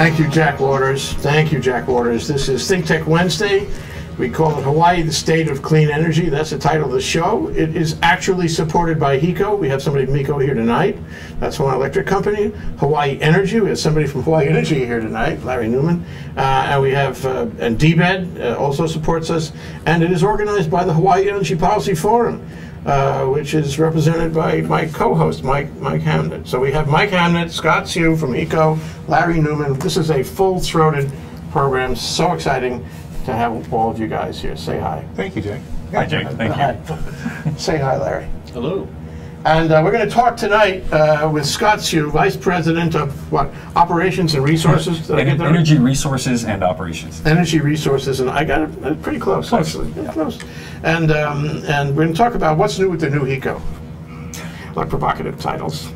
Thank you, Jack Waters. Thank you, Jack Waters. This is ThinkTech Wednesday. We call it Hawaii, the State of Clean Energy. That's the title of the show. It is actually supported by HECO. We have somebody from HECO here tonight. That's one electric company. Hawaii Energy. We have somebody from Hawaii Energy here tonight, Larry Newman. And we have, and DBED also supports us. And it is organized by the Hawaii Energy Policy Forum, which is represented by my co-host, Mike Hamnet. So we have Mike Hamnet, Scott Seu from HECO, Larry Newman. This is a full-throated program. So exciting to have all of you guys here. Say hi. Thank you, Jake. Hi, Jake. Thank you. Say hi, Larry. Hello. And we're going to talk tonight with Scott Seu, Vice President of what? Operations and Resources? Did I get that right? Energy Resources and Operations. Energy Resources, and I got it pretty close, actually. Yeah. Close. And we're going to talk about what's new with the new HECO. What provocative titles.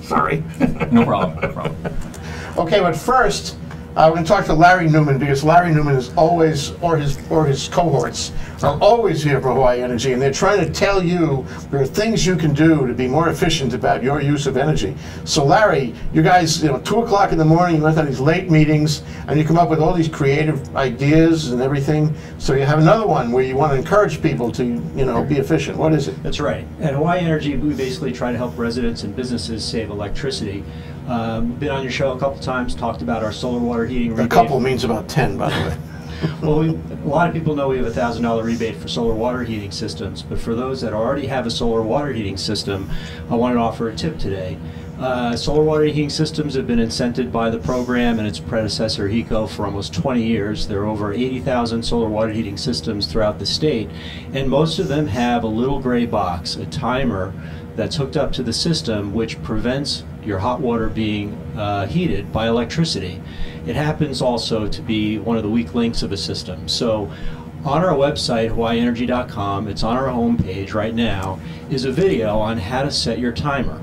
Sorry. No problem. No problem. Okay, but first, we're going to talk to Larry Newman, because Larry Newman is always, or his cohorts, are always here for Hawaii Energy, and they're trying to tell you there are things you can do to be more efficient about your use of energy. So Larry, you guys, 2 o'clock in the morning, you went on these late meetings, and you come up with all these creative ideas and everything. So you have another one where you want to encourage people to, be efficient. What is it? That's right. At Hawaii Energy, we basically try to help residents and businesses save electricity. Been on your show a couple times, talked about our solar water heating rebate. A couple means about 10, by the way. Well, a lot of people know we have a $1,000 rebate for solar water heating systems, but for those that already have a solar water heating system, I wanted to offer a tip today. Solar water heating systems have been incented by the program and its predecessor HECO for almost 20 years. There are over 80,000 solar water heating systems throughout the state, and most of them have a little gray box, a timer that's hooked up to the system, which prevents your hot water being heated by electricity. It happens also to be one of the weak links of a system. So on our website, hawaiienergy.com, it's on our homepage right now, is a video on how to set your timer.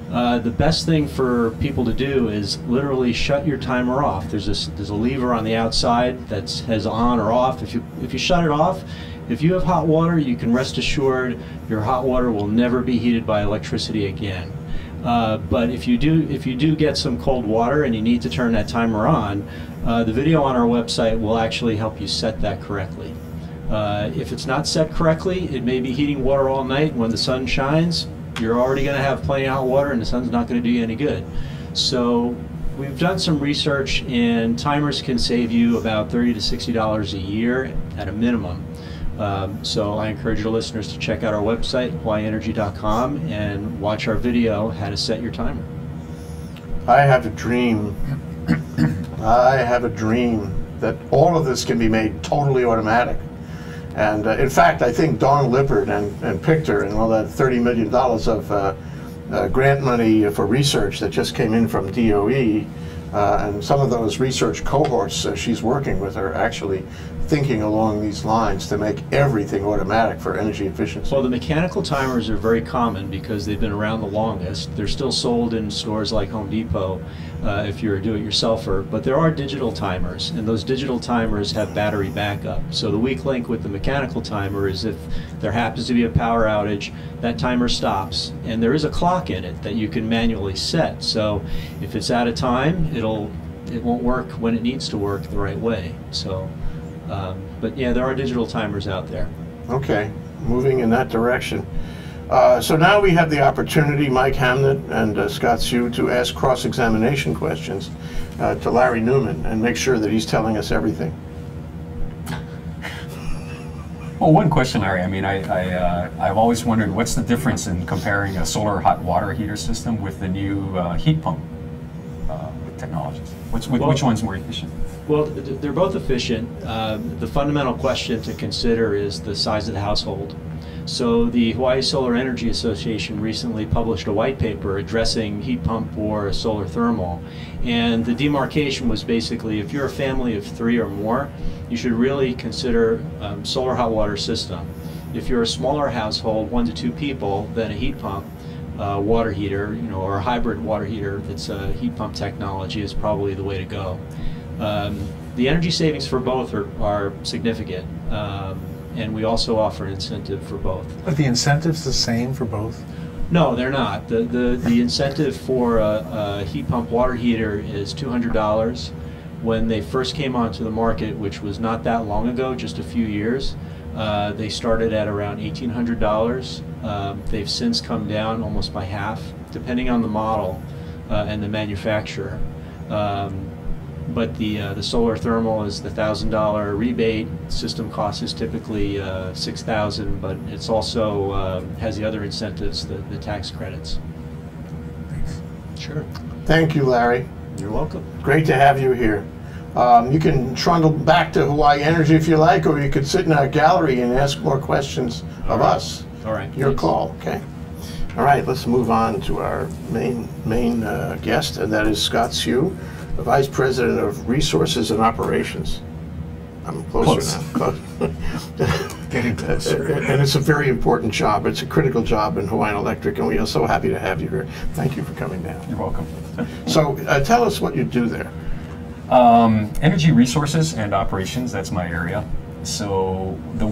The best thing for people to do is literally shut your timer off. There's a lever on the outside that says on or off. If you shut it off, if you have hot water, you can rest assured your hot water will never be heated by electricity again. But if you do get some cold water and you need to turn that timer on, the video on our website will actually help you set that correctly. If it's not set correctly, it may be heating water all night. When the sun shines, you're already going to have plenty of hot water and the sun's not going to do you any good. So we've done some research, and timers can save you about $30 to $60 a year at a minimum. So I encourage your listeners to check out our website, hawaiienergy.com, and watch our video, how to set your timer. I have a dream. I have a dream that all of this can be made totally automatic. And in fact, I think Don Lippert and Pictor and all that $30 million of grant money for research that just came in from DOE, and some of those research cohorts she's working with are actually thinking along these lines to make everything automatic for energy efficiency. Well, the mechanical timers are very common because they've been around the longest. They're still sold in stores like Home Depot if you're a do-it-yourselfer, but there are digital timers, and those digital timers have battery backup. So the weak link with the mechanical timer is if there happens to be a power outage, that timer stops, and there is a clock in it that you can manually set. So if it's out of time, it won't work when it needs to work the right way. So. But yeah, there are digital timers out there. Okay, moving in that direction. So now we have the opportunity, Mike Hamnet and Scott Seu, to ask cross-examination questions to Larry Newman and make sure that he's telling us everything. Well, one question, Larry. I mean, I've always wondered what's the difference in comparing a solar hot water heater system with the new heat pump technologies. Which one's more efficient? Well, they're both efficient. The fundamental question to consider is the size of the household. So the Hawaii Solar Energy Association recently published a white paper addressing heat pump or solar thermal. And the demarcation was basically, if you're a family of 3 or more, you should really consider solar hot water system. If you're a smaller household, 1 to 2 people, then a heat pump water heater, or a hybrid water heater that's heat pump technology is probably the way to go. The energy savings for both are significant, and we also offer an incentive for both. Are the incentives the same for both? No, they're not. The incentive for a heat pump water heater is $200. When they first came onto the market, which was not that long ago, just a few years, they started at around $1,800. They've since come down almost by half, depending on the model and the manufacturer. But the solar thermal is the $1,000 rebate. System cost is typically $6,000, but it's also has the other incentives, the tax credits. Thanks. Sure. Thank you, Larry. You're welcome. Great to have you here. You can trundle back to Hawaii Energy if you like, or you could sit in our gallery and ask more questions of us. All right. Your Thanks. call, okay? All right, let's move on to our main guest, and that is Scott Seu, the Vice President of Resources and Operations. I'm closer now. Getting closer. And it's a very important job. It's a critical job in Hawaiian Electric, and we are so happy to have you here. Thank you for coming down. You're welcome. So tell us what you do there. Energy resources and operations, that's my area. So the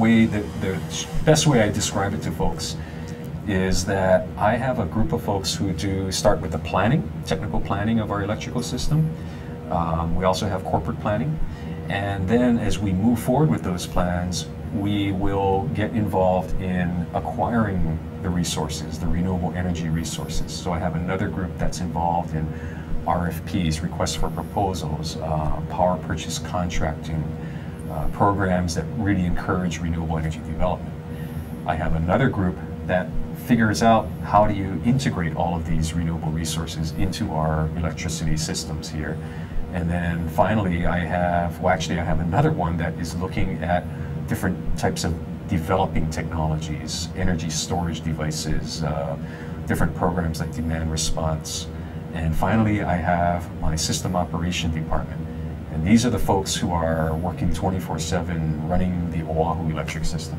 best way I describe it to folks is that I have a group of folks who start with the planning, technical planning of our electrical system. We also have corporate planning. And then as we move forward with those plans, we will get involved in acquiring the resources, the renewable energy resources. So I have another group that's involved in RFPs, requests for proposals, power purchase contracting, programs that really encourage renewable energy development. I have another group that figures out how do you integrate all of these renewable resources into our electricity systems here. And then finally I have another one that is looking at different types of developing technologies, energy storage devices, different programs like demand response. And finally, I have my system operation department. And these are the folks who are working 24/7 running the Oahu electric system.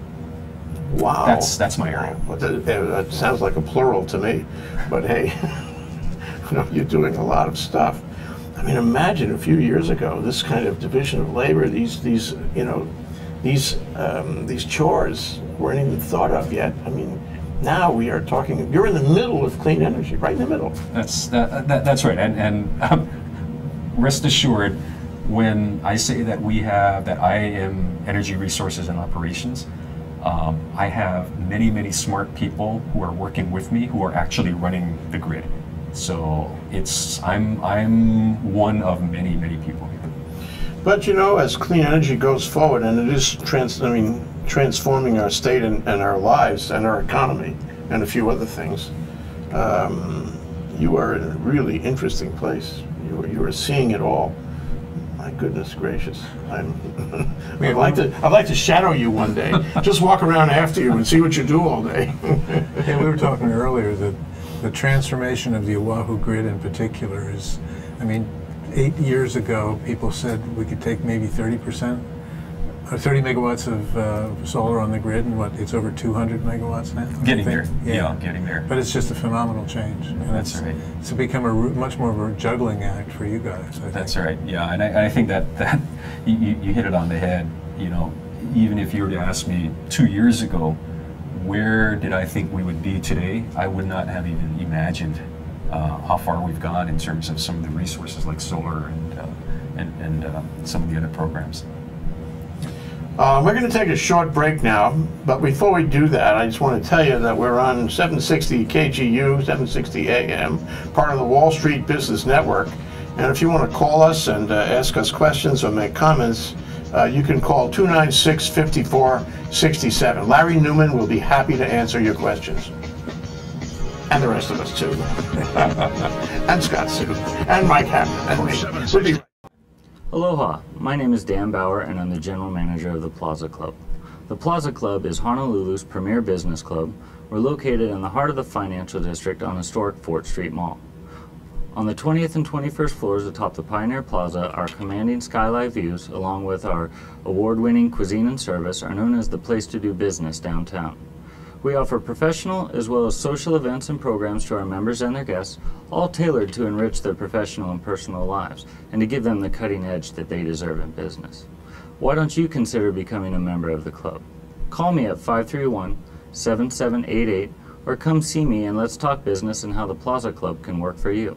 Wow. That's my area. Wow. That sounds like a plural to me, but hey, you're doing a lot of stuff. I mean, imagine a few years ago, this kind of division of labor, these chores weren't even thought of yet. I mean, now we are talking. You're in the middle of clean energy, right in the middle. That's right. And rest assured, when I say that I am energy resources and operations, I have many smart people who are working with me who are actually running the grid. So I'm one of many people here. But as clean energy goes forward, and it is transforming our state and our lives and our economy and a few other things, you are in a really interesting place. You are seeing it all. My goodness gracious! I'd like to shadow you one day. Just walk around after you and see what you do all day. Yeah, we were talking earlier that the transformation of the Oahu grid in particular is, 8 years ago, people said we could take maybe 30% or 30 megawatts of solar on the grid, and it's over 200 megawatts now? Getting there. Yeah, getting there. But it's just a phenomenal change. And that's right. It's become much more of a juggling act for you guys, I think. That's right, yeah. And I think that you hit it on the head. Even if you were to ask me 2 years ago, where did I think we would be today, I would not have even imagined how far we've gone in terms of some of the resources like solar and some of the other programs. We're going to take a short break now, but before we do that, I just want to tell you that we're on 760 KGU, 760 AM, part of the Wall Street Business Network. And if you want to call us and ask us questions or make comments, you can call 296-5467. Larry Newman will be happy to answer your questions. And the rest of us too. And Scott Seu. And Mike Hamnet. And me. We'll be right. Aloha, my name is Dan Bauer and I'm the General Manager of the Plaza Club. The Plaza Club is Honolulu's premier business club. We're located in the heart of the financial district on historic Fort Street Mall. On the 20th and 21st floors atop the Pioneer Plaza, our commanding skyline views, along with our award-winning cuisine and service, are known as the place to do business downtown. We offer professional as well as social events and programs to our members and their guests, all tailored to enrich their professional and personal lives and to give them the cutting edge that they deserve in business. Why don't you consider becoming a member of the club? Call me at 531-7788 or come see me and let's talk business and how the Plaza Club can work for you.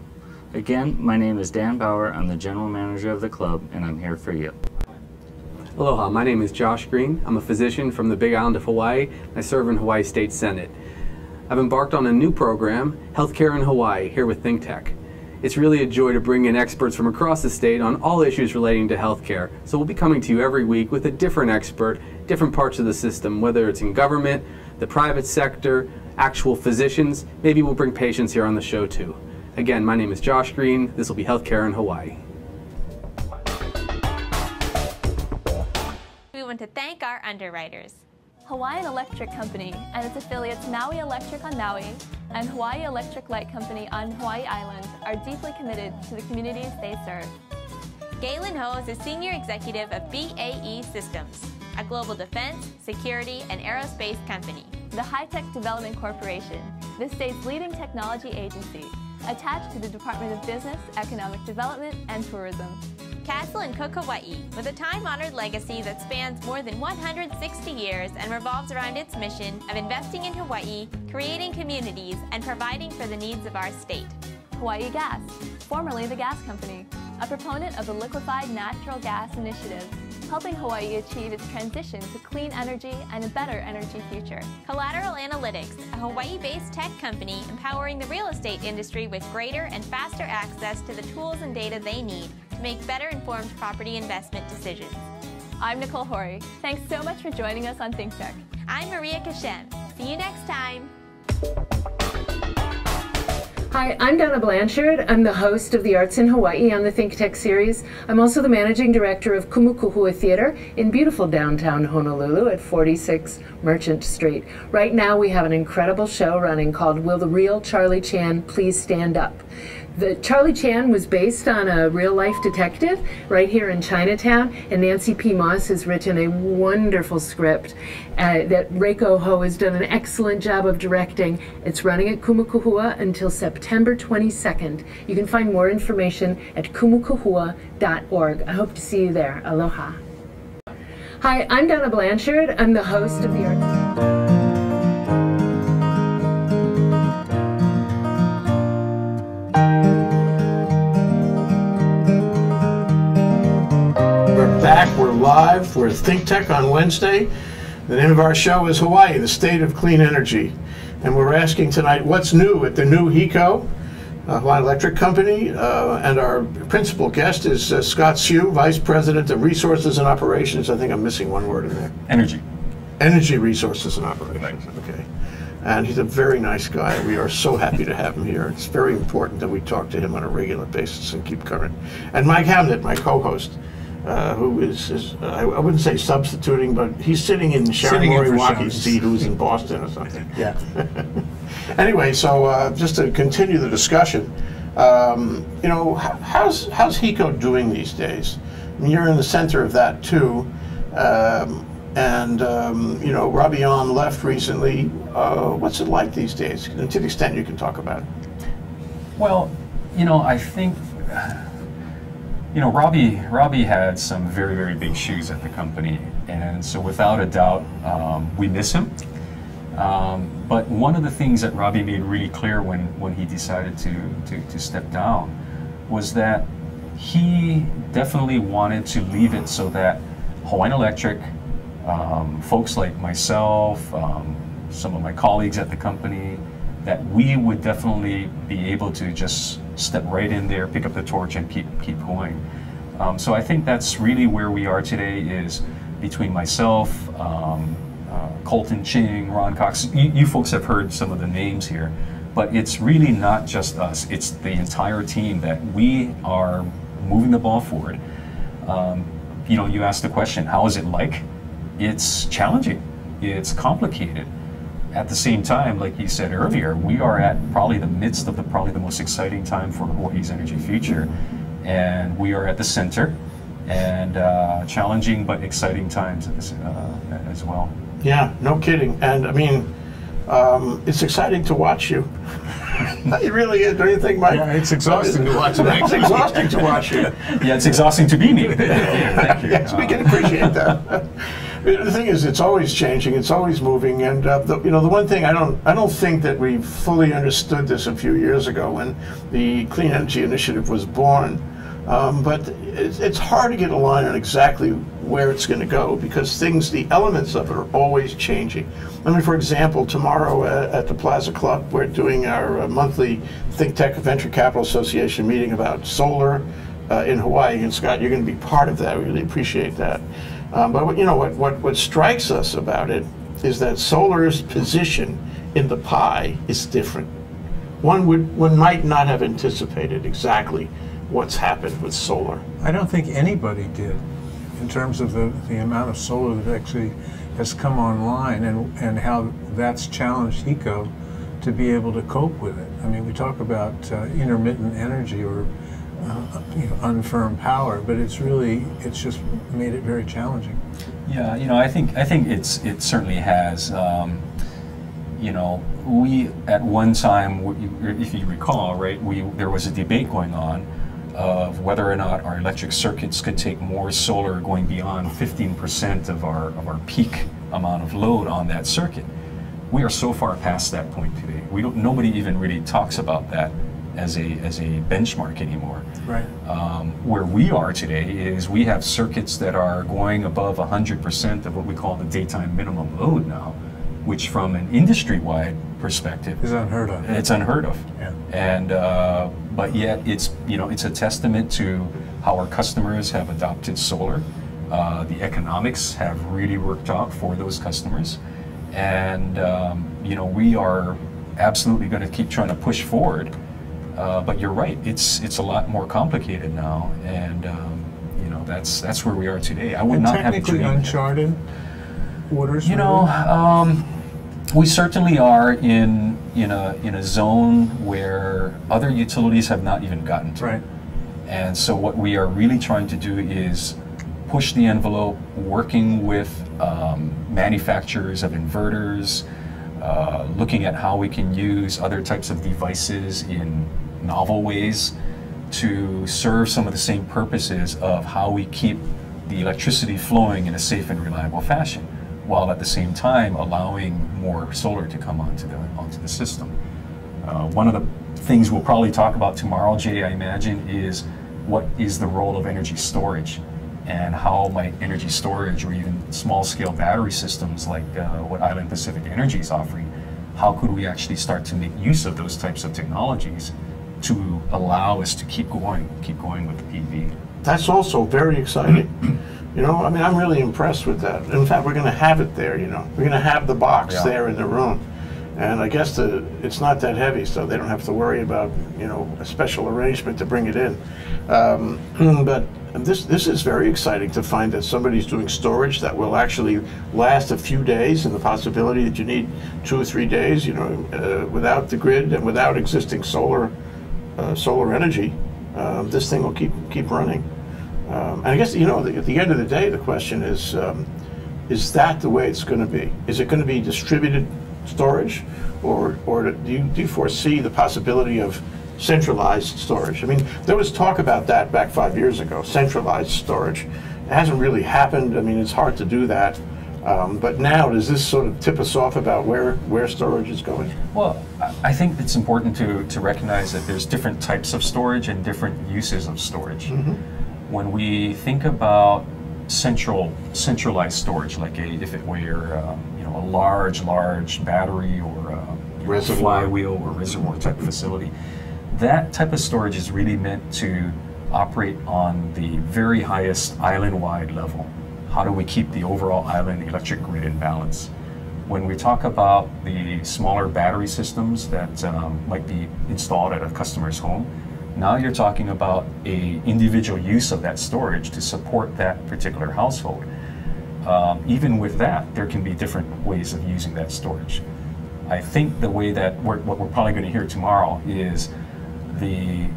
Again, my name is Dan Bauer. I'm the general manager of the club, and I'm here for you. Aloha, my name is Josh Green. I'm a physician from the Big Island of Hawaii. I serve in Hawaii State Senate. I've embarked on a new program, Healthcare in Hawaii, here with ThinkTech. It's really a joy to bring in experts from across the state on all issues relating to healthcare. So we'll be coming to you every week with a different expert, different parts of the system, whether it's in government, the private sector, actual physicians. Maybe we'll bring patients here on the show too. Again, my name is Josh Green. This will be Healthcare in Hawaii. We want to thank our underwriters. Hawaiian Electric Company and its affiliates Maui Electric on Maui and Hawaii Electric Light Company on Hawaii Island are deeply committed to the communities they serve. Galen Ho is a senior executive of BAE Systems, a global defense, security, and aerospace company. The High-Tech Development Corporation, the state's leading technology agency, attached to the Department of Business, Economic Development, and Tourism. Castle and Cook Hawaii, with a time-honored legacy that spans more than 160 years and revolves around its mission of investing in Hawaii, creating communities, and providing for the needs of our state. Hawaii Gas, formerly the Gas Company, a proponent of the Liquefied Natural Gas Initiative, helping Hawaii achieve its transition to clean energy and a better energy future. Collateral Analytics, a Hawaii-based tech company empowering the real estate industry with greater and faster access to the tools and data they need to make better informed property investment decisions. I'm Nicole Horry. Thanks so much for joining us on ThinkTech. I'm Maria Kashem. See you next time. Hi, I'm Donna Blanchard. I'm the host of the Arts in Hawaii on the ThinkTech series. I'm also the managing director of Kumukuhua Theater in beautiful downtown Honolulu at 46 Merchant Street. Right now we have an incredible show running called Will the Real Charlie Chan Please Stand Up? The Charlie Chan was based on a real-life detective right here in Chinatown, and Nancy P. Moss has written a wonderful script that Reiko Ho has done an excellent job of directing. It's running at Kumukuhua until September 22nd. You can find more information at kumukuhua.org. I hope to see you there. Aloha. Hi, I'm Donna Blanchard. I'm the host of the Arts. Back, we're live, we're ThinkTech on Wednesday. The name of our show is Hawaii, the State of Clean Energy. And we're asking tonight what's new at the new HECO, Hawaiian Electric Company, and our principal guest is Scott Seu, Vice President of Resources and Operations. I think I'm missing one word in there. Energy. Energy Resources and Operations, okay. And he's a very nice guy. We are so happy to have him here. It's very important that we talk to him on a regular basis and keep current. And Mike Hamnet, my co-host, who is I wouldn't say substituting, but he's sitting in Sharon Moriwaki's seat, who's in Boston or something. Yeah. Anyway, so just to continue the discussion, you know, how's HECO doing these days? I mean, you're in the center of that too, and you know, Robbie Yon left recently. What's it like these days, and to the extent you can talk about it? Well, you know, I think. You know, Robbie had some very, very big shoes at the company, and so without a doubt, we miss him. But one of the things that Robbie made really clear when he decided to step down was that he definitely wanted to leave it so that Hawaiian Electric, folks like myself, some of my colleagues at the company, that we would definitely be able to just step right in there, pick up the torch, and keep going. So I think that's really where we are today, is between myself, Colton Ching, Ron Cox. You folks have heard some of the names here, but it's really not just us. It's the entire team that we are moving the ball forward. You know, you asked the question, how is it like? It's challenging. It's complicated. At the same time, like you said earlier, we are at probably the midst of probably the most exciting time for Hawaii's energy future. And we are at the center, and challenging but exciting times as well. Yeah, no kidding. And I mean, it's exciting to watch you. It really is. Don't you think, Mike? Yeah, it's exhausting to watch. It's exhausting to watch you. Yeah, it's exhausting to be me. Thank you. Yes, we can appreciate that. The thing is, it's always changing, it's always moving, and the one thing I don't think that we fully understood this a few years ago when the Clean Energy Initiative was born. But it's hard to get a line on exactly where it's going to go because the elements of it are always changing. I mean, for example, tomorrow at the Plaza Club, we're doing our monthly ThinkTech Venture Capital Association meeting about solar in Hawaii. And Scott, you're going to be part of that. We really appreciate that. But what strikes us about it is that solar's position in the pie is different. One might not have anticipated exactly what's happened with solar. I don't think anybody did in terms of the amount of solar that actually has come online and how that's challenged HECO to be able to cope with it. I mean, we talk about intermittent energy or unfirm power, but it's just made it very challenging. Yeah, I think it certainly has. We at one time, if you recall, right, there was a debate going on of whether or not our electric circuits could take more solar, going beyond 15% of our peak amount of load on that circuit. We are so far past that point today. Nobody even really talks about that as a benchmark anymore. Right. Where we are today is we have circuits that are going above 100% of what we call the daytime minimum load now, which from an industry-wide perspective is unheard of. It's unheard of. Yeah. And but yet it's a testament to how our customers have adopted solar. The economics have really worked out for those customers, and we are absolutely going to keep trying to push forward. But you're right; it's a lot more complicated now, and that's where we are today. I would not have technically uncharted waters. We certainly are in a zone where other utilities have not even gotten to. Right. And so what we are really trying to do is push the envelope, working with manufacturers of inverters, looking at how we can use other types of devices in novel ways to serve some of the same purposes of how we keep the electricity flowing in a safe and reliable fashion, while at the same time allowing more solar to come onto the system. One of the things we'll probably talk about tomorrow, Jay, I imagine, is what is the role of energy storage, and how might energy storage or even small-scale battery systems like what Island Pacific Energy is offering, how could we actually start to make use of those types of technologies to allow us to keep going with the PV. That's also very exciting. I'm really impressed with that. In fact, we're going to have it there, We're going to have the box there in the room. And I guess it's not that heavy, so they don't have to worry about, a special arrangement to bring it in. But this is very exciting to find that somebody's doing storage that will actually last a few days, and the possibility that you need 2 or 3 days, without the grid and without existing solar energy, this thing will keep running. And I guess, at the end of the day, the question is that the way it's going to be? Is it going to be distributed storage, or do you foresee the possibility of centralized storage? I mean, there was talk about that back 5 years ago, centralized storage. It hasn't really happened. I mean, it's hard to do that. But now, does this sort of tip us off about where storage is going? Well, I think it's important to recognize that there's different types of storage and different uses of storage. Mm-hmm. When we think about centralized storage, like if it were a large battery or a flywheel or reservoir type facility, that type of storage is really meant to operate on the very highest island-wide level. How do we keep the overall island electric grid in balance? When we talk about the smaller battery systems that might be installed at a customer's home, now you're talking about a individual use of that storage to support that particular household. Even with that, there can be different ways of using that storage. I think the way that what we're probably going to hear tomorrow is the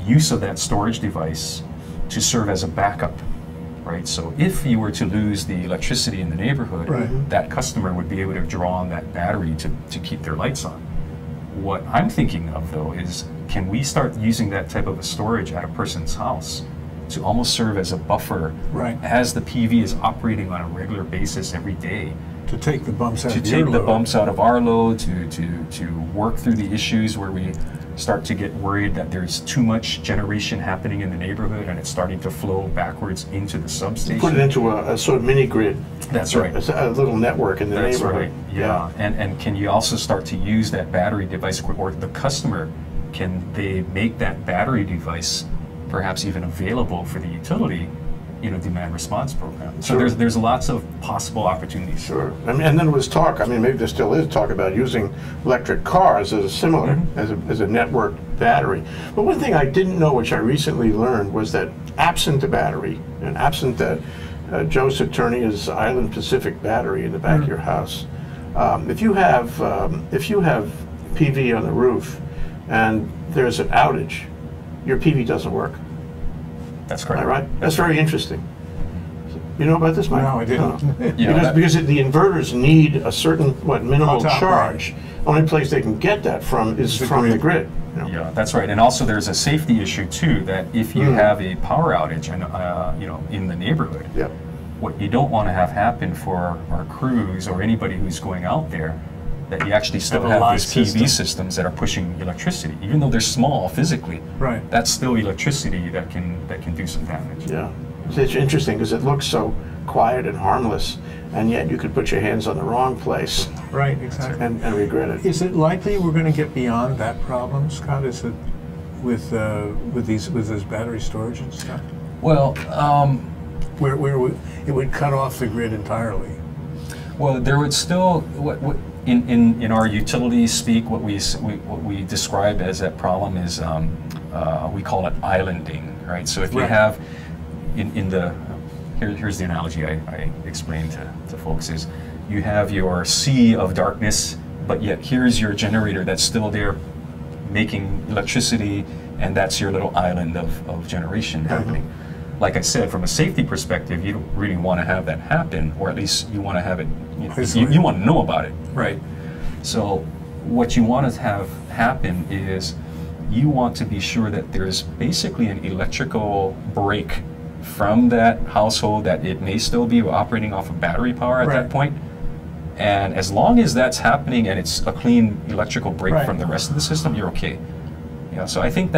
use of that storage device to serve as a backup, right? So if you were to lose the electricity in the neighborhood, right, that customer would be able to draw on that battery to keep their lights on. What I'm thinking of, though, is can we start using that type of a storage at a person's house to almost serve as a buffer Right. as the PV is operating on a regular basis every day. To take the bumps out To of your take the load. bumps out of our load, to work through the issues where we start to get worried that there's too much generation happening in the neighborhood and it's starting to flow backwards into the substation. Put it into a sort of mini grid. That's right. A little network in the That's neighborhood. right. Yeah. And can you also start to use that battery device, or the customer, can they make that battery device perhaps even available for the utility in a demand response program? So Sure. there's lots of possible opportunities. Sure. And then there was talk, I mean, maybe there still is talk about using electric cars as a similar, as a network battery. But one thing I didn't know, which I recently learned, was that absent a battery, and absent that Joe Saturnia's Island Pacific battery in the back of your house, if you have PV on the roof and there's an outage, your PV doesn't work. That's Am correct. I right? That's very interesting. You know about this, Mike? No, I didn't. Yeah, Because the inverters need a certain minimal top charge. Only place they can get that from is from the grid. You know? Yeah, that's right. And also there's a safety issue too, that if you have a power outage and in the neighborhood, Yep. what you don't want to have happen for our crews or anybody who's going out there, that you actually still Have a have live these PV system. systems that are pushing electricity, even though they're small physically. Right. That's still electricity that can do some damage. Yeah. It's interesting because it looks so quiet and harmless, and yet you could put your hands on the wrong place Right, exactly. and regret it. Is it likely we're going to get beyond that problem, Scott? Is it with this battery storage and stuff, Well, where it would cut off the grid entirely? well, there would still in our utility speak, what we describe as that problem is we call it islanding, right? So if you Right. have here's the analogy I explained to folks is you have your sea of darkness, but yet here's your generator that's still there making electricity, and that's your little island of generation happening. Like I said, from a safety perspective, you don't really want to have that happen, or at least you want to have it, you want to know about it, right? So what you want to have happen is you want to be sure that there's basically an electrical break from that household, that it may still be operating off of battery power at that point. And as long as that's happening and it's a clean electrical break from the rest of the system, you're okay. Yeah, so I think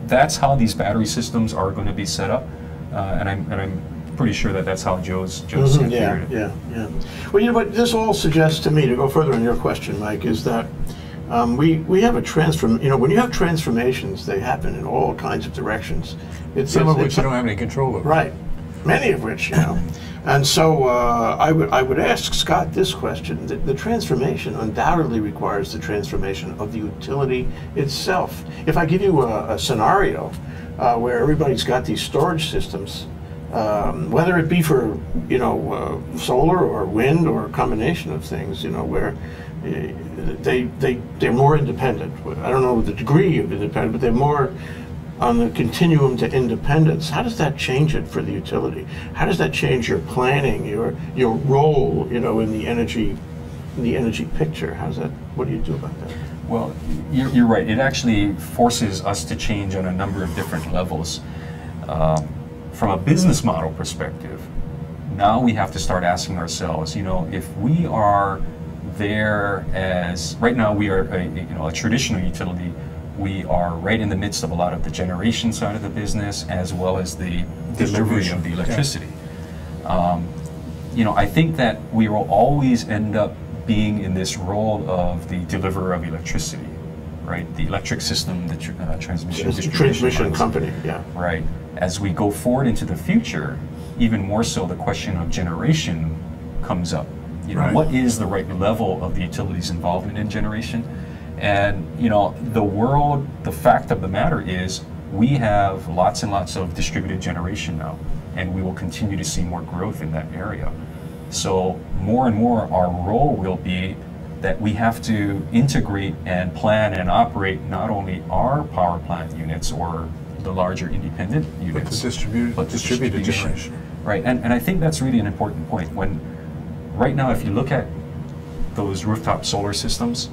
that's how these battery systems are going to be set up, and I'm pretty sure that that's how Joe's Yeah. Well, you know, but this all suggests to me, to go further on your question, Mike, is that we have a when you have transformations, they happen in all kinds of directions. Some of which you don't have any control over. Right. Many of which, you know. And so I would ask Scott this question. The transformation undoubtedly requires the transformation of the utility itself. If I give you a scenario where everybody's got these storage systems, whether it be for, solar or wind or a combination of things, where they're more independent. I don't know the degree of independent, but they're more on the continuum to independence. How does that change it for the utility? How does that change your planning, your role, in the energy picture? What do you do about that? Well, you're right. It actually forces us to change on a number of different levels. From a business model perspective, now we have to start asking ourselves, if we are there as, right now we are a traditional utility, we are right in the midst of a lot of the generation side of the business as well as the delivery of the electricity. I think that we will always end up being in this role of the deliverer of electricity, right? The electric system, the transmission Transmission company, yeah. Right. As we go forward into the future, even more so, the question of generation comes up. What is the right level of the utility's involvement in generation? And the fact of the matter is, we have lots and lots of distributed generation now, and we will continue to see more growth in that area. So more and more our role will be that we have to integrate and plan and operate not only our power plant units or the larger independent units, but the distributed generation. Right, and I think that's really an important point. Right now, if you look at those rooftop solar systems,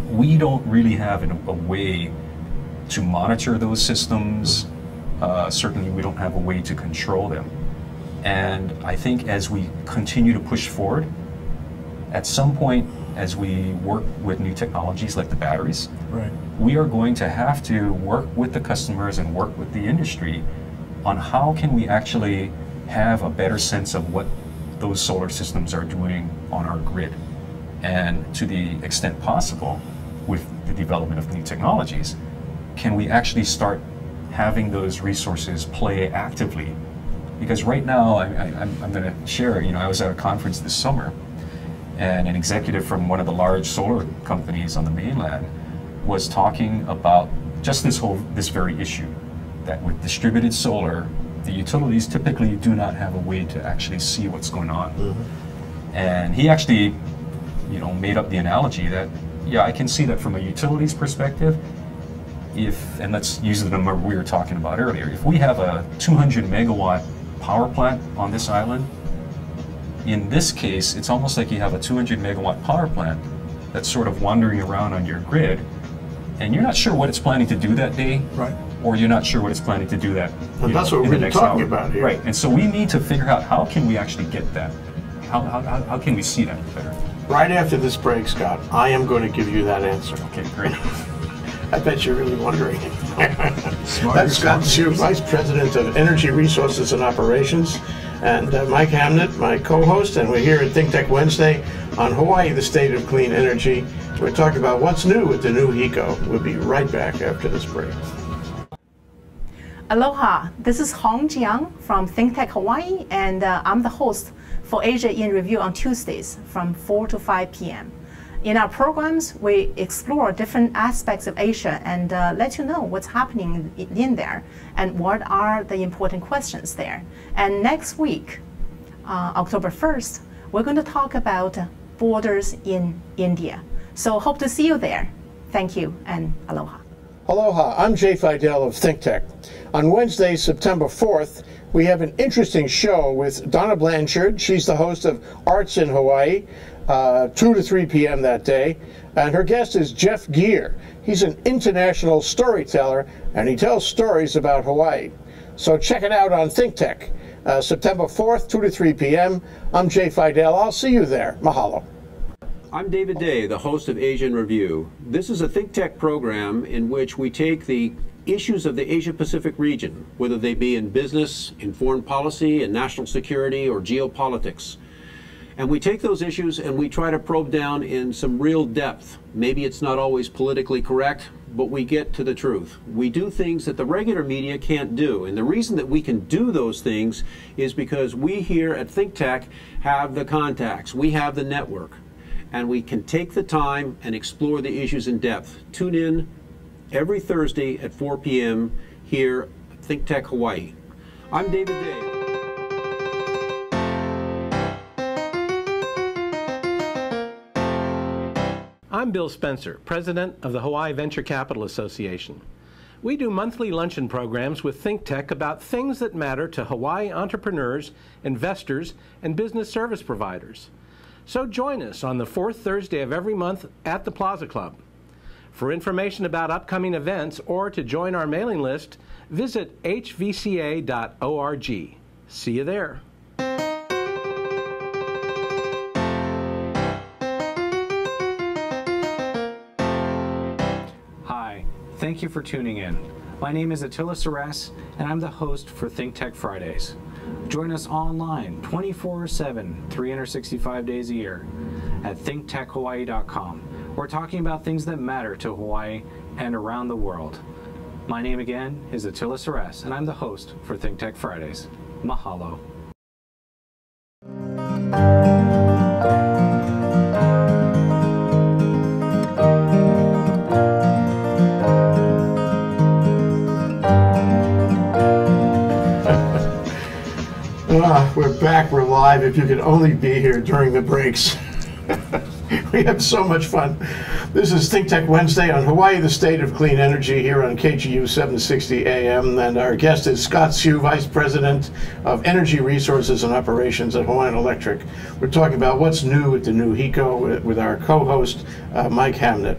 we don't really have a way to monitor those systems certainly we don't have a way to control them. And I think as we continue to push forward, at some point as we work with new technologies like the batteries, Right. we are going to have to work with the customers and work with the industry on how can we actually have a better sense of what those solar systems are doing on our grid. And to the extent possible, with the development of new technologies, can we actually start having those resources play actively? Because right now, I'm going to share, I was at a conference this summer, and an executive from one of the large solar companies on the mainland was talking about just this very issue, that with distributed solar, the utilities typically do not have a way to actually see what's going on. Mm-hmm. And he actually, made up the analogy that, yeah, I can see that from a utilities perspective, and let's use the number we were talking about earlier, if we have a 200 megawatt power plant on this island, in this case, it's almost like you have a 200 megawatt power plant that's sort of wandering around on your grid, and you're not sure what it's planning to do that day, Right. or you're not sure what it's planning to do that. And that's what in we're the next talking hour. about here. Right, and so we need to figure out how can we actually get that? How can we see that better? Right after this break, Scott, I am going to give you that answer. Okay, great. I bet you're really wondering. That's Scott Seu, Vice President of Energy Resources and Operations, and Mike Hamnet, my co-host, and we're here at ThinkTech Wednesday on Hawaii, the state of clean energy. We're talking about what's new at the new HECO. We'll be right back after this break. Aloha, this is Hong Jiang from ThinkTech Hawaii, and I'm the host for Asia in Review on Tuesdays from 4 to 5 p.m. In our programs, we explore different aspects of Asia and let you know what's happening in there and what are the important questions there. And next week, October 1st, we're going to talk about borders in India. So hope to see you there. Thank you and aloha. Aloha, I'm Jay Fidell of ThinkTech. On Wednesday, September 4th, we have an interesting show with Donna Blanchard. She's the host of Arts in Hawaii, 2 to 3 p.m. that day. And her guest is Jeff Geer. He's an international storyteller, and he tells stories about Hawaii. So check it out on ThinkTech, September 4th, 2 to 3 p.m. I'm Jay Fidell. I'll see you there. Mahalo. I'm David Day, the host of Asia in Review. This is a ThinkTech program in which we take the issues of the Asia-Pacific region, whether they be in business, in foreign policy, in national security, or geopolitics. And we take those issues and we try to probe down in some real depth. Maybe it's not always politically correct, but we get to the truth. We do things that the regular media can't do. And the reason that we can do those things is because we here at ThinkTech have the contacts, we have the network, and we can take the time and explore the issues in depth. Tune in every Thursday at 4 p.m. here at ThinkTech Hawaii. I'm David Day. I'm Bill Spencer, President of the Hawaii Venture Capital Association. We do monthly luncheon programs with ThinkTech about things that matter to Hawaii entrepreneurs, investors, and business service providers. So join us on the fourth Thursday of every month at the Plaza Club. For information about upcoming events or to join our mailing list, visit hvca.org. See you there. Hi, thank you for tuning in. My name is Attila Saras, and I'm the host for ThinkTech Fridays. Join us online 24/7, 365 days a year at thinktechhawaii.com. We're talking about things that matter to Hawaii and around the world. My name again is Attila Saras, and I'm the host for ThinkTech Fridays. Mahalo. We're back, we're live. If you could only be here during the breaks. We have so much fun. This is ThinkTech Wednesday on Hawaii, the state of clean energy, here on KGU 760 AM. And our guest is Scott Seu, Vice President of Energy Resources and Operations at Hawaiian Electric. We're talking about what's new at the new HECO with our co-host, Mike Hamnet.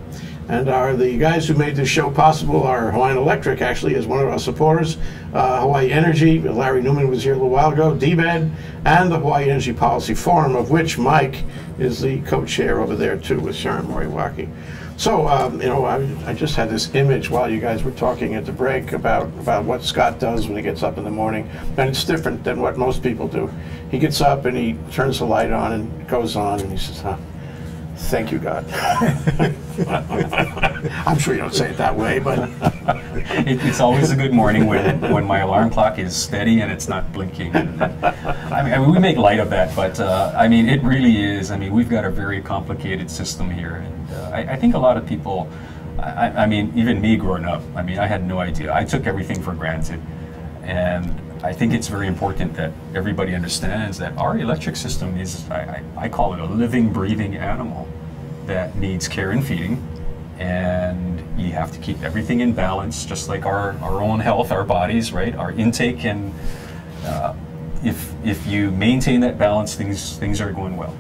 And the guys who made this show possible are Hawaiian Electric, actually, is one of our supporters, Hawaii Energy, Larry Newman was here a little while ago, DBED, and the Hawaii Energy Policy Forum, of which Mike is the co-chair over there, too, with Sharon Moriwaki. So, you know, I just had this image while you guys were talking at the break about what Scott does when he gets up in the morning, and it's different than what most people do. He gets up and he turns the light on and goes on, and he says, thank you, God. I'm sure you don't say it that way, but... It's always a good morning when my alarm clock is steady and it's not blinking. I mean, we make light of that, but I mean, it really is. I mean, we've got a very complicated system here, and I think a lot of people, I mean, even me growing up, I mean, I had no idea. I took everything for granted, and I think it's very important that everybody understands that our electric system is, I call it a living, breathing animal that needs care and feeding, and you have to keep everything in balance, just like our own health, our bodies, right? Our intake, and if you maintain that balance, things are going well.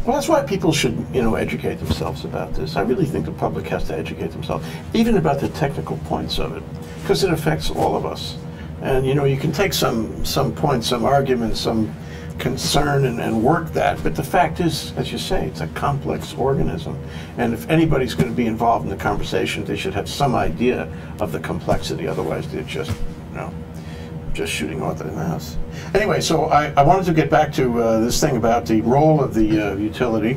Well, that's why people should, you know, educate themselves about this. I really think the public has to educate themselves, even about the technical points of it, because it affects all of us. And, you know, you can take some points, some arguments, some concern and work that, but the fact is, as you say, it's a complex organism. And if anybody's going to be involved in the conversation, they should have some idea of the complexity. Otherwise, they're just, you know, just shooting off the mouse. Anyway, so I wanted to get back to this thing about the role of the utility.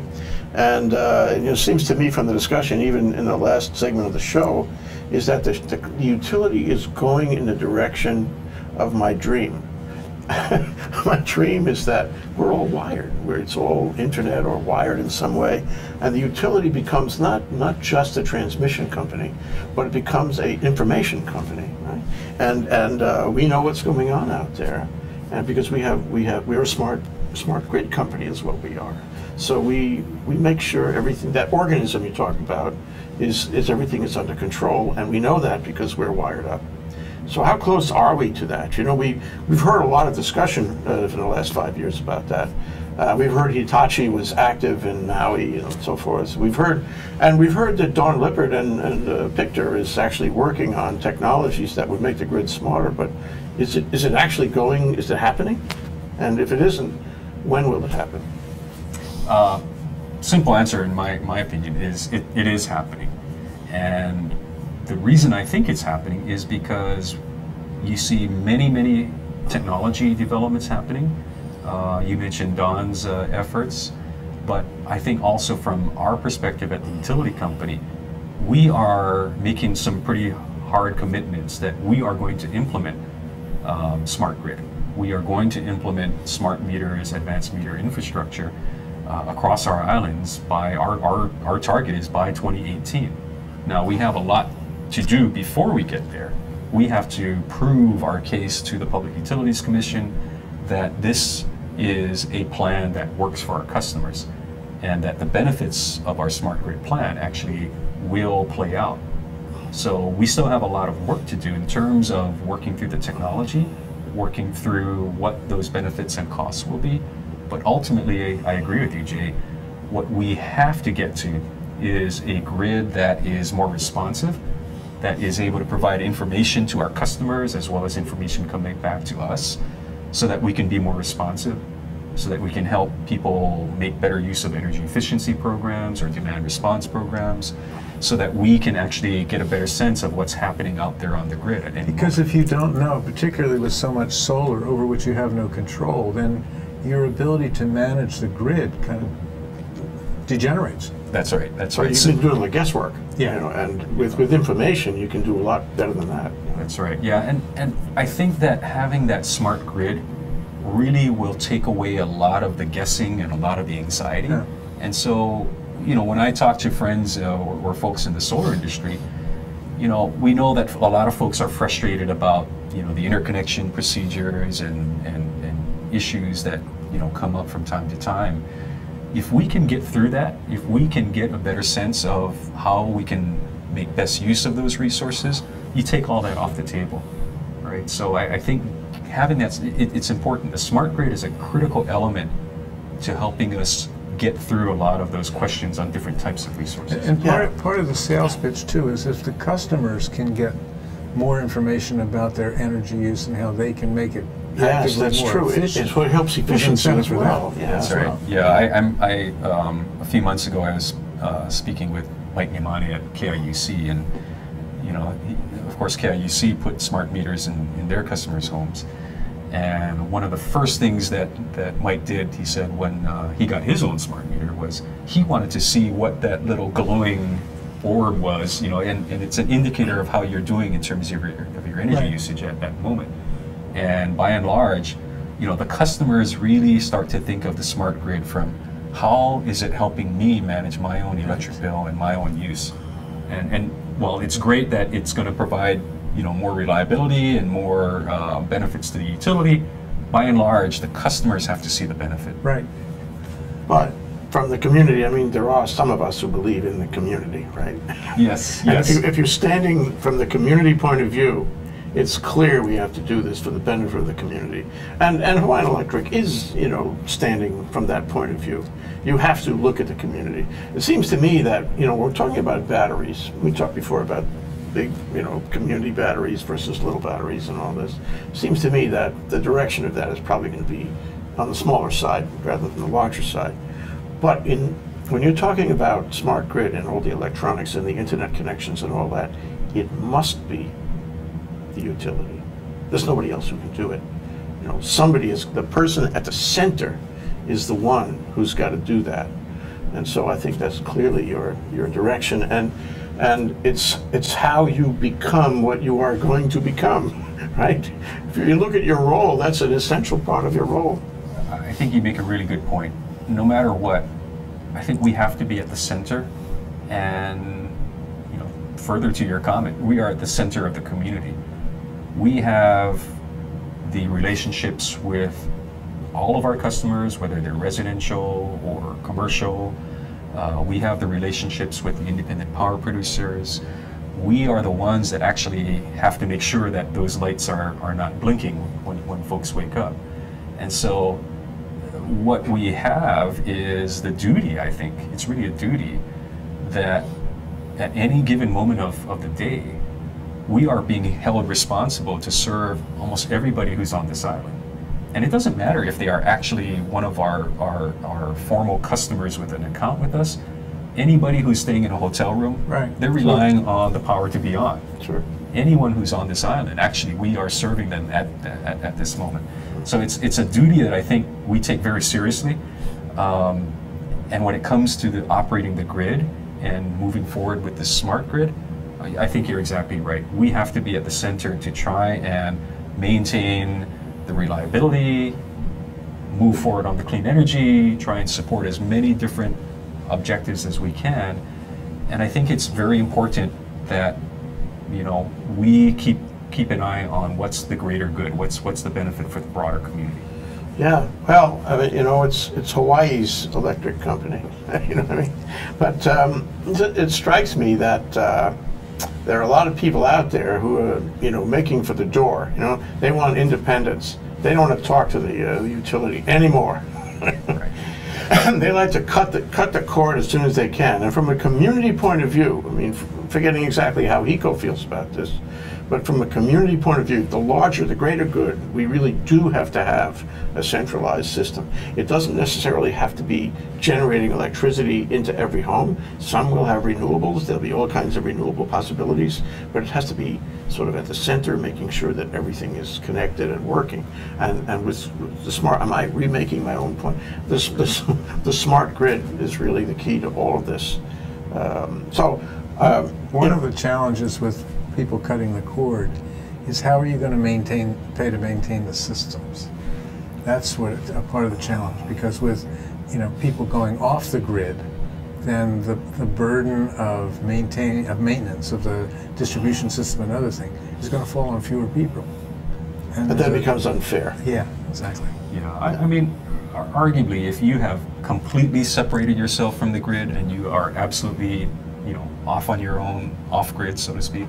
And it seems to me from the discussion, even in the last segment of the show, is that the utility is going in the direction of my dream. My dream is that we're all wired, where it's all internet or wired in some way, and the utility becomes not just a transmission company, but it becomes an information company, right? And we know what's going on out there, and because we're a smart grid company is what we are. So we make sure everything, that organism you talk about, is everything is under control, and we know that because we're wired up. So how close are we to that? You know, we've heard a lot of discussion for the last 5 years about that. We've heard Hitachi was active in Maui, you know, and so forth. We've heard that Dawn Lippert and Pictor is actually working on technologies that would make the grid smarter. But is it actually going? Is it happening? And if it isn't, when will it happen? Simple answer, in my opinion, is it is happening. And the reason I think it's happening is because you see many technology developments happening. You mentioned Don's efforts, but I think also from our perspective at the utility company, we are making some pretty hard commitments that we are going to implement smart grid. We are going to implement smart meters, advanced meter infrastructure across our islands by our target is by 2018. Now we have a lot to do before we get there. We have to prove our case to the Public Utilities Commission that this is a plan that works for our customers and that the benefits of our smart grid plan actually will play out. So we still have a lot of work to do in terms of working through the technology, working through what those benefits and costs will be. But ultimately, I agree with you, Jay, what we have to get to is a grid that is more responsive, that is able to provide information to our customers as well as information coming back to us so that we can be more responsive, so that we can help people make better use of energy efficiency programs or demand response programs, so that we can actually get a better sense of what's happening out there on the grid at any Because moment. if you don't know, particularly with so much solar over which you have no control, then your ability to manage the grid kind of degenerates. That's right. That's So right. you can do the guesswork. Yeah. You know, and with information, you can do a lot better than that. That's right. Yeah, and I think that having that smart grid really will take away a lot of the guessing and a lot of the anxiety. Yeah. And so, you know, when I talk to friends or folks in the solar industry, you know, we know that a lot of folks are frustrated about, you know, the interconnection procedures and issues that, you know, come up from time to time. If we can get through that, if we can get a better sense of how we can make best use of those resources, you take all that off the table, right? So I think having that, it's important. The smart grid is a critical element to helping us get through a lot of those questions on different types of resources. And part of the sales pitch too is if the customers can get more information about their energy use and how they can make it Yes, that's more true. efficient. It's what helps efficiency as well. Yeah, That's right. Yeah, a few months ago I was speaking with Mike Nimani at KIUC, and of course KIUC put smart meters in their customers' homes. And one of the first things that Mike did, he said when he got his own smart meter, was he wanted to see what that little glowing orb was, and it's an indicator of how you're doing in terms of your energy usage at that moment. And by and large, the customers really start to think of the smart grid from how is it helping me manage my own electric bill and my own use. And well, it's great that it's going to provide more reliability and more benefits to the utility. By and large, the customers have to see the benefit. Right. But from the community, I mean, there are some of us who believe in the community, right? Yes, And yes. if you're standing from the community point of view, it's clear we have to do this for the benefit of the community. And Hawaiian Electric is, standing from that point of view. You have to look at the community. It seems to me that, we're talking about batteries. We talked before about big, community batteries versus little batteries and all this. It seems to me that the direction of that is probably going to be on the smaller side rather than the larger side. But when you're talking about smart grid and all the electronics and the internet connections and all that, it must be the utility. There's nobody else who can do it. Somebody is, the person at the center is the one who's got to do that. And so I think that's clearly your direction, and it's how you become what you are going to become, right? If you look at your role, that's an essential part of your role. I think you make a really good point. No matter what, I think we have to be at the center, and further to your comment, we are at the center of the community. We have the relationships with all of our customers, whether they're residential or commercial. We have the relationships with the independent power producers. We are the ones that actually have to make sure that those lights are not blinking when folks wake up. And so what we have is the duty, I think, it's really a duty that at any given moment of the day, we are being held responsible to serve almost everybody who's on this island. And it doesn't matter if they are actually one of our formal customers with an account with us. Anybody who's staying in a hotel room, they're relying on the power to be on. Sure. Anyone who's on this island, actually, we are serving them at this moment. So it's a duty that I think we take very seriously. And when it comes to the operating the grid and moving forward with the smart grid, I think you're exactly right. We have to be at the center to try and maintain the reliability, move forward on the clean energy, try and support as many different objectives as we can. And I think it's very important that we keep an eye on what's the greater good, what's the benefit for the broader community. Yeah, well, I mean, it's Hawaii's electric company, you know what I mean? But it strikes me that there are a lot of people out there who are, making for the door. They want independence. They don't want to talk to the utility anymore. They like to cut the cord as soon as they can. And from a community point of view, I mean, forgetting exactly how HECO feels about this, but from a community point of view, the larger, the greater good, we really do have to have a centralized system. It doesn't necessarily have to be generating electricity into every home. Some will have renewables. There'll be all kinds of renewable possibilities, but it has to be sort of at the center, making sure that everything is connected and working. And with the smart, am I remaking my own point? The smart grid is really the key to all of this. One of the challenges with people cutting the cord is how are you going to pay to maintain the systems? That's what a part of the challenge, because with people going off the grid, then the burden of maintenance of the distribution system and other things is going to fall on fewer people. And but that becomes unfair. Yeah, exactly. Yeah, I mean, arguably, if you have completely separated yourself from the grid and you are absolutely, off on your own, off-grid, so to speak,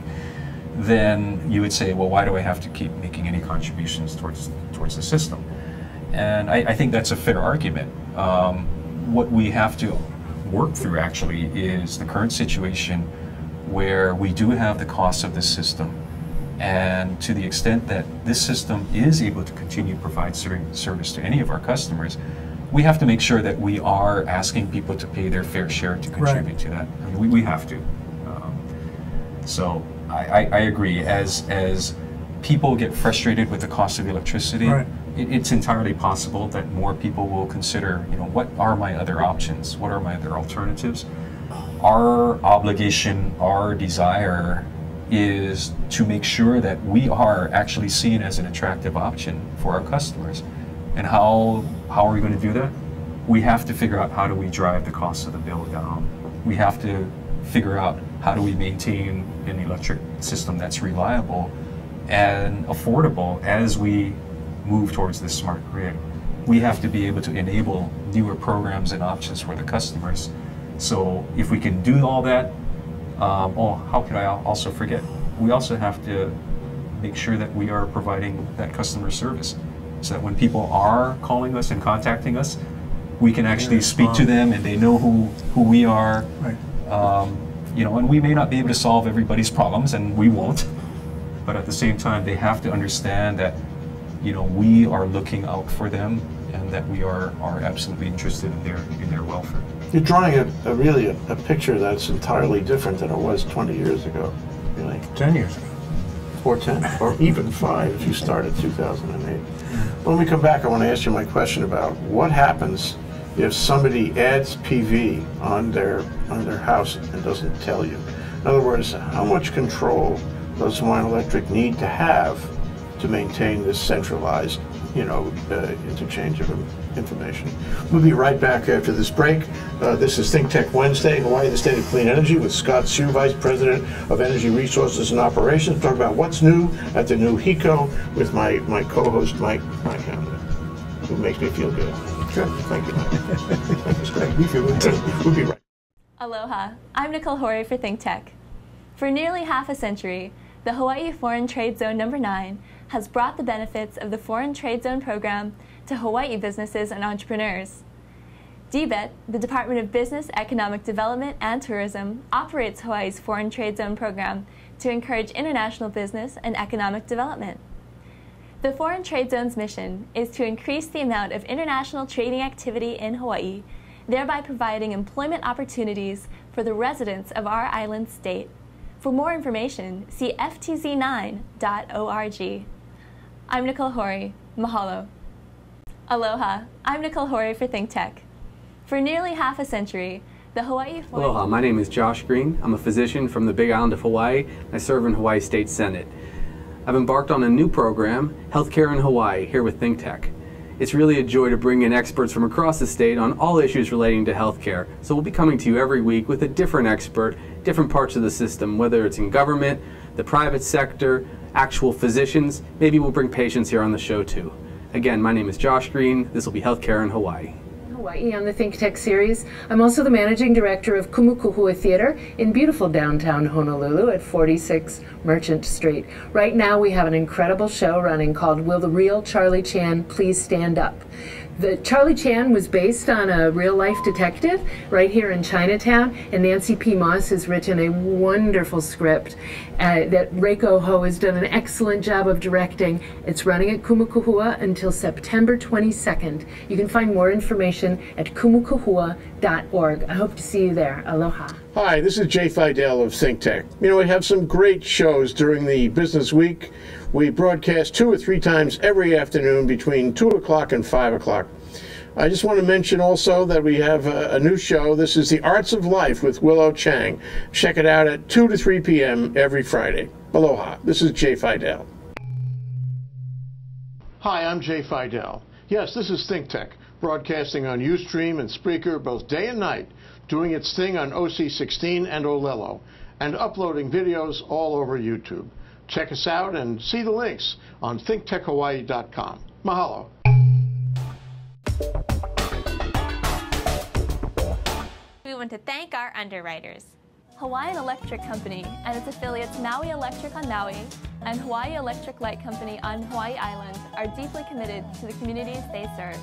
then you would say, well, why do I have to keep making any contributions towards the system? And I think that's a fair argument. what we have to work through actually is the current situation where we do have the cost of this system, and to the extent that this system is able to continue to provide service to any of our customers, we have to make sure that we are asking people to pay their fair share to contribute to that. I mean, we have to. So I agree. As people get frustrated with the cost of electricity, it's entirely possible that more people will consider, you know, what are my other options? What are my other alternatives? Our obligation, our desire is to make sure that we are actually seen as an attractive option for our customers. And how are we going to do that? We have to figure out how do we drive the cost of the bill down. We have to figure out how do we maintain an electric system that's reliable and affordable as we move towards this smart grid. We have to be able to enable newer programs and options for the customers. So if we can do all that, how could I also forget? We also have to make sure that we are providing that customer service, so that when people are calling us and contacting us, we can actually speak to them and they know who we are. You know, and we may not be able to solve everybody's problems, and we won't, but at the same time, they have to understand that, you know, we are looking out for them and that we are absolutely interested in their welfare. You're drawing really a picture that's entirely different than it was 20 years ago, really. 10 years ago. Or 10, or even 5 if you started 2008. When we come back, I want to ask you my question about what happens if somebody adds PV on their house and doesn't tell you. In other words, how much control does Hawaiian Electric need to have to maintain this centralized, you know, interchange of information? We'll be right back after this break. This is ThinkTech Wednesday, Hawaii, the State of Clean Energy, with Scott Seu, Vice President of Energy Resources and Operations. Talk about what's new at the new HECO with my co-host, Mike Hamnet, who makes me feel good. Good. Thank you, Mike. That's great. We feel good too. We'll be right. Aloha. I'm Nicole Horry for ThinkTech. For nearly half a century, the Hawaii Foreign Trade Zone No. 9 has brought the benefits of the Foreign Trade Zone program to Hawaii businesses and entrepreneurs. DBET, the Department of Business, Economic Development and Tourism, operates Hawaii's Foreign Trade Zone program to encourage international business and economic development. The Foreign Trade Zone's mission is to increase the amount of international trading activity in Hawaii, thereby providing employment opportunities for the residents of our island state. For more information, see ftz9.org. I'm Nicole Horry. Mahalo. Aloha. I'm Nicole Horry for ThinkTech. For nearly half a century, the Hawaii Foreign... Aloha, my name is Josh Green. I'm a physician from the Big Island of Hawaii. I serve in Hawaii State Senate. I've embarked on a new program, Healthcare in Hawaii, here with ThinkTech. It's really a joy to bring in experts from across the state on all issues relating to healthcare. So we'll be coming to you every week with a different expert, different parts of the system, whether it's in government, the private sector, actual physicians. Maybe we'll bring patients here on the show too. Again, my name is Josh Green. This will be Healthcare in Hawaii. Hawaii on the ThinkTech series. I'm also the managing director of Kumukuhua Theater in beautiful downtown Honolulu at 46 Merchant Street. Right now we have an incredible show running called Will the Real Charlie Chan Please Stand Up? The Charlie Chan was based on a real-life detective right here in Chinatown, and Nancy P. Moss has written a wonderful script that Reiko Ho has done an excellent job of directing. It's running at Kumukuhua until September 22nd. You can find more information at kumukuhua.org. I hope to see you there. Aloha. Hi, this is Jay Fidell of ThinkTech. You know, we have some great shows during the business week. We broadcast 2 or 3 times every afternoon between 2 o'clock and 5 o'clock. I just want to mention also that we have a new show. This is The Arts of Life with Willow Chang. Check it out at 2 to 3 p.m. every Friday. Aloha. This is Jay Fidell. Hi, I'm Jay Fidell. Yes, this is ThinkTech, broadcasting on Ustream and Spreaker both day and night, doing its thing on OC16 and Olelo, and uploading videos all over YouTube. Check us out and see the links on thinktechhawaii.com. Mahalo. We want to thank our underwriters. Hawaiian Electric Company and its affiliates Maui Electric on Maui and Hawaii Electric Light Company on Hawaii Island are deeply committed to the communities they serve.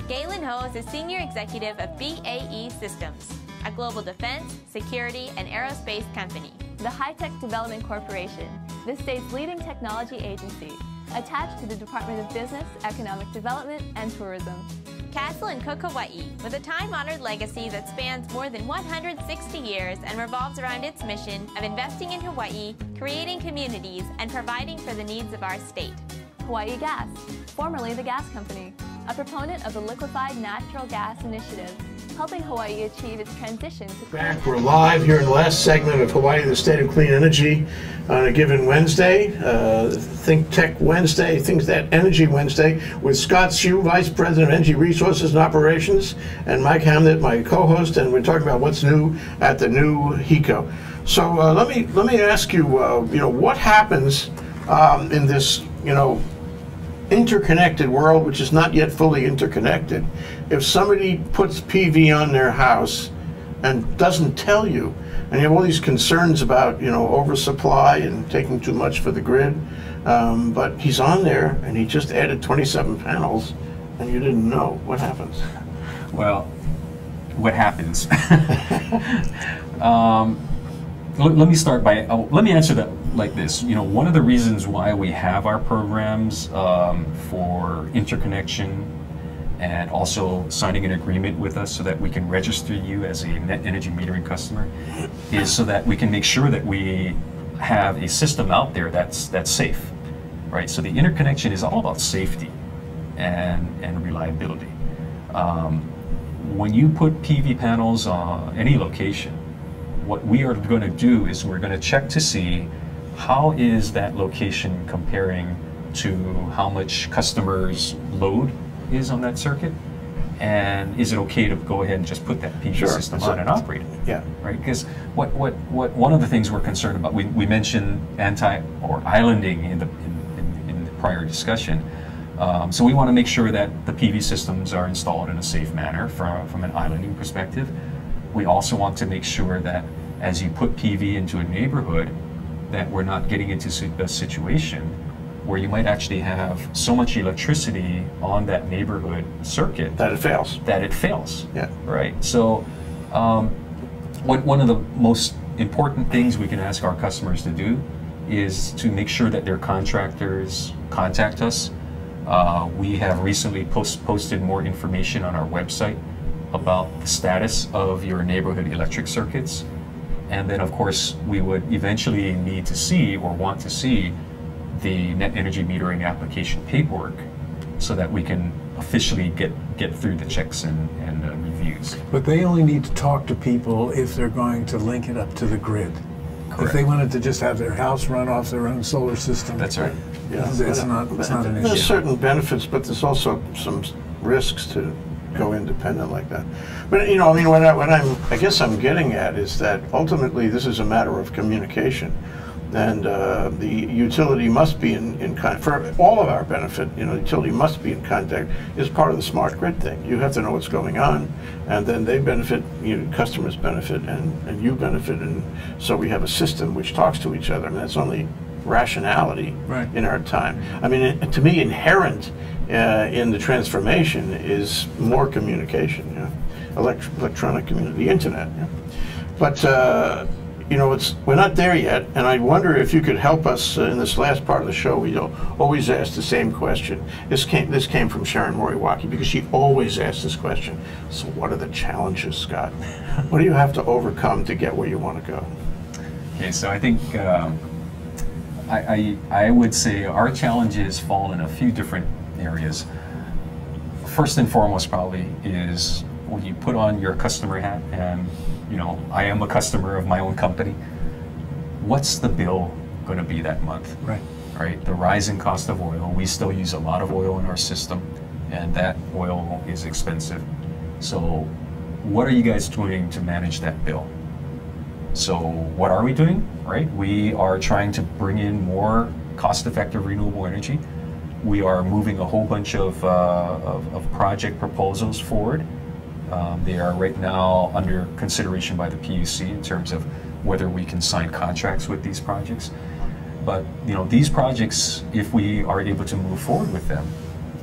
Galen Ho is a senior executive of BAE Systems, a global defense, security, and aerospace company. The High-Tech Development Corporation, the state's leading technology agency, attached to the Department of Business, Economic Development, and Tourism. Castle and Cook Hawaii, with a time-honored legacy that spans more than 160 years and revolves around its mission of investing in Hawaii, creating communities, and providing for the needs of our state. Hawaii Gas, formerly the gas company, a proponent of the Liquefied Natural Gas Initiative, helping Hawaii achieve its transition to Back, we're live here in the last segment of Hawaii, the State of Clean Energy, on a given Wednesday, ThinkTech Wednesday, ThinkTech Energy Wednesday, with Scott Seu, Vice President of Energy Resources and Operations, and Mike Hamnet, my co-host, and we're talking about what's new at the new HECO. So let me ask you, what happens in this, interconnected world, which is not yet fully interconnected, if somebody puts PV on their house and doesn't tell you, and you have all these concerns about oversupply and taking too much for the grid, but he's on there and he just added 27 panels and you didn't know, what happens? Well, what happens? Let me start by, let me answer that like this. One of the reasons why we have our programs for interconnection and also signing an agreement with us so that we can register you as a net energy metering customer is so that we can make sure that we have a system out there that's safe, right? So the interconnection is all about safety and reliability. When you put PV panels on any location, what we are going to do is we're going to check to see how is that location comparing to how much customers' load is on that circuit, and is it okay to go ahead and just put that PV system on and operate it? Yeah. Right. Because what one of the things we're concerned about, we mentioned islanding in the prior discussion. So we want to make sure that the PV systems are installed in a safe manner from an islanding perspective. We also want to make sure that as you put PV into a neighborhood, that we're not getting into a situation where you might actually have so much electricity on that neighborhood circuit that it fails. Yeah. Right. So one of the most important things we can ask our customers to do is to make sure that their contractors contact us. We have recently posted more information on our website about the status of your neighborhood electric circuits. And then, of course, we would eventually need to see or want to see the net energy metering application paperwork so that we can officially get through the checks and reviews. But they only need to talk to people if they're going to link it up to the grid. Correct. If they wanted to just have their house run off their own solar system, that's right. Yeah. It's not an issue. There's certain benefits, but there's also some risks to go independent like that. But I guess I'm getting at is that ultimately this is a matter of communication, and the utility must be in contact for all of our benefit. The utility must be in contact is part of the smart grid thing. You have to know what's going on, and then they benefit, customers benefit, and you benefit, and so we have a system which talks to each other, and that's only rationality in our time. I mean, to me, inherent in the transformation is more communication, electronic community, the internet. But we're not there yet, and I wonder if you could help us in this last part of the show. We always ask the same question. This came from Sharon Moriwaki because she always asks this question. So, what are the challenges, Scott? What do you have to overcome to get where you want to go? Okay, so I think. I would say our challenges fall in a few different areas. First and foremost probably is when you put on your customer hat and I am a customer of my own company, what's the bill going to be that month? Right? The rising cost of oil, we still use a lot of oil in our system, and that oil is expensive. So what are you guys doing to manage that bill? So what are we doing, right? We are trying to bring in more cost-effective renewable energy. We are moving a whole bunch of project proposals forward. They are right now under consideration by the PUC in terms of whether we can sign contracts with these projects. But these projects, if we are able to move forward with them,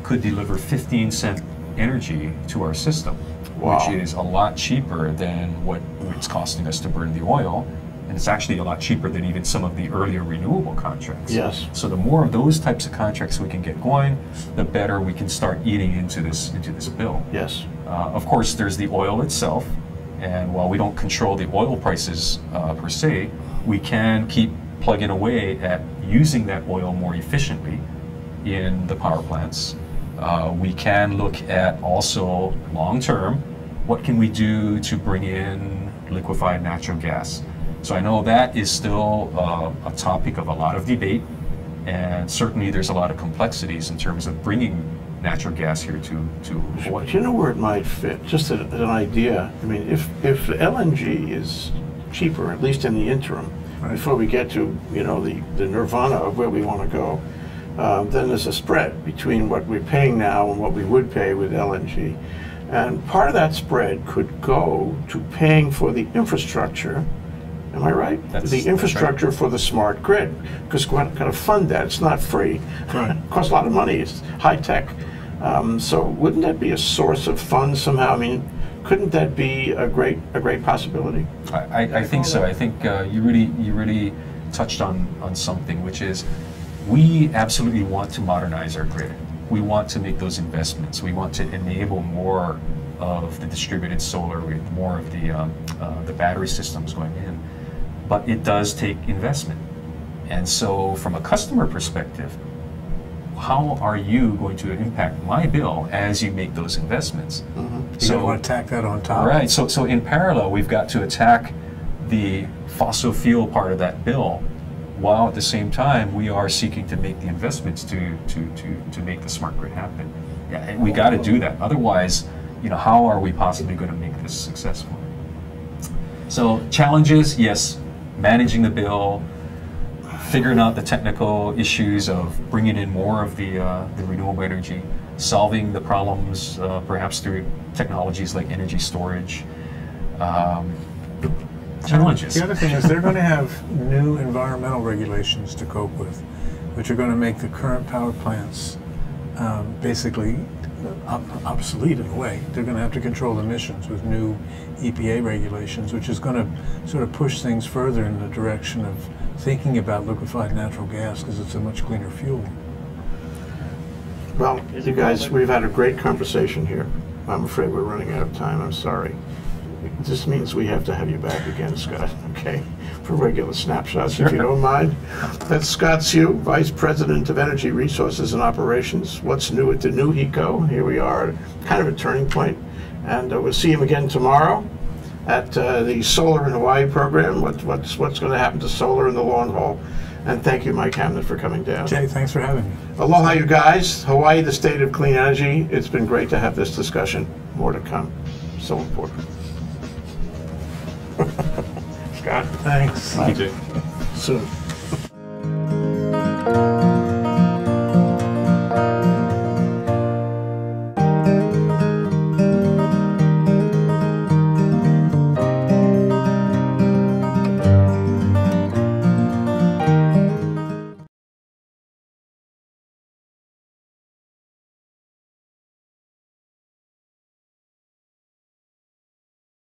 could deliver 15-cent energy to our system, Wow. which is a lot cheaper than what it's costing us to burn the oil. And it's actually a lot cheaper than even some of the earlier renewable contracts. Yes. So the more of those types of contracts we can get going, the better we can start eating into this bill. Yes. Of course, there's the oil itself, and while we don't control the oil prices per se, we can keep plugging away at using that oil more efficiently in the power plants. We can look at also long-term, what can we do to bring in liquefied natural gas? So I know that is still a topic of a lot of debate, and certainly there's a lot of complexities in terms of bringing natural gas here to Hawaii. Do you know where it might fit? Just an idea. I mean, if LNG is cheaper, at least in the interim, before we get to, you know, the nirvana of where we want to go, then there's a spread between what we're paying now and what we would pay with LNG. And part of that spread could go to paying for the infrastructure. Am I right? The infrastructure right. for the smart grid, because we're going to fund that. It's not free. Right. It costs a lot of money. It's high tech. So wouldn't that be a source of funds somehow? I mean, couldn't that be a great possibility? I think so. I think you really touched on something, which is we absolutely want to modernize our grid. We want to make those investments. We want to enable more of the distributed solar, with more of the battery systems going in. But it does take investment. And so from a customer perspective, how are you going to impact my bill as you make those investments? Mm-hmm. So you want to tack that on top. Right. So in parallel, we've got to attack the fossil fuel part of that bill, while at the same time we are seeking to make the investments to make the smart grid happen. Yeah, and we got to do that. Otherwise, you know, how are we possibly going to make this successful? So challenges, yes, managing the bill, figuring out the technical issues of bringing in more of the renewable energy, solving the problems perhaps through technologies like energy storage. Challenges. The other thing is they're going to have new environmental regulations to cope with, which are going to make the current power plants basically obsolete in a way. They're going to have to control emissions with new EPA regulations, which is going to sort of push things further in the direction of thinking about liquefied natural gas, because it's a much cleaner fuel. Well, you guys, we've had a great conversation here. I'm afraid we're running out of time. I'm sorry. This means we have to have you back again, Scott, okay, for regular snapshots, if you don't mind. That's Scott Seu, Vice President of Energy Resources and Operations. What's new at the new HECO? Here we are, kind of a turning point. And we'll see him again tomorrow at the Solar in Hawaii program. What's going to happen to solar in the long haul? And thank you, Mike Hamnet, for coming down. Jay, thanks for having me. Aloha, you guys. Hawaii, the state of clean energy. It's been great to have this discussion. More to come. So important. Scott, Thanks. Thank you, Jay. Soon.